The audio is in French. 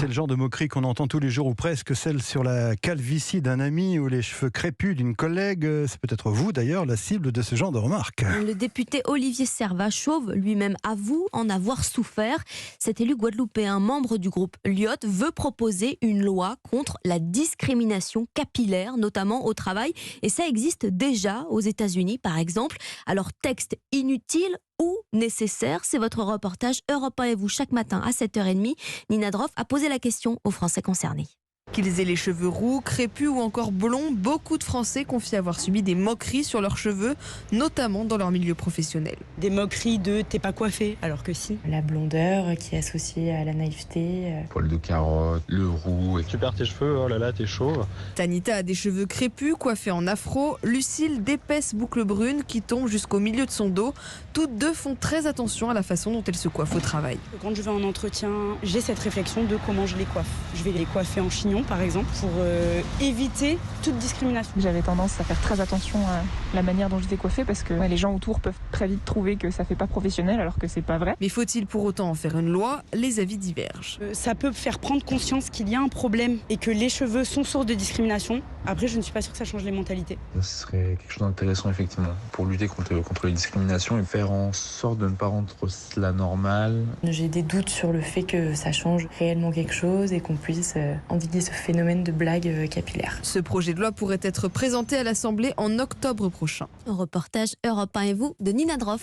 C'est le genre de moquerie qu'on entend tous les jours ou presque, celle sur la calvitie d'un ami ou les cheveux crépus d'une collègue. C'est peut-être vous d'ailleurs la cible de ce genre de remarques. Le député Olivier Servat, chauve, lui-même avoue en avoir souffert. Cet élu guadeloupéen, membre du groupe Lyot, veut proposer une loi contre la discrimination capillaire, notamment au travail. Et ça existe déjà aux États-Unis, par exemple. Alors, texte inutile ou nécessaire? C'est votre reportage Europe 1 et vous chaque matin à 7h30. Nina Droff a posé la question aux Français concernés. Qu'ils aient les cheveux roux, crépus ou encore blonds, beaucoup de Français confient avoir subi des moqueries sur leurs cheveux, notamment dans leur milieu professionnel. Des moqueries de « t'es pas coiffé » alors que si. La blondeur qui est associée à la naïveté. Poil de carotte, le roux. Super tes cheveux, oh là là, t'es chauve. Tanita a des cheveux crépus, coiffés en afro. Lucille, d'épaisses boucles brunes qui tombent jusqu'au milieu de son dos. Toutes deux font très attention à la façon dont elles se coiffent au travail. Quand je vais en entretien, j'ai cette réflexion de comment je les coiffe. Je vais les coiffer en chignon par exemple pour éviter toute discrimination. J'avais tendance à faire très attention à la manière dont je les coiffais parce que les gens autour peuvent très vite trouver que ça fait pas professionnel alors que c'est pas vrai. Mais faut-il pour autant en faire une loi? Les avis divergent. Ça peut faire prendre conscience qu'il y a un problème et que les cheveux sont source de discrimination. Après, je ne suis pas sûre que ça change les mentalités. Ce serait quelque chose d'intéressant effectivement pour lutter contre les discriminations et faire en sorte de ne pas rendre cela normal. J'ai des doutes sur le fait que ça change réellement quelque chose et qu'on puisse endiguer ce phénomène de blague capillaire. Ce projet de loi pourrait être présenté à l'Assemblée en octobre prochain. Reportage Europe 1 et vous de Nina Droff.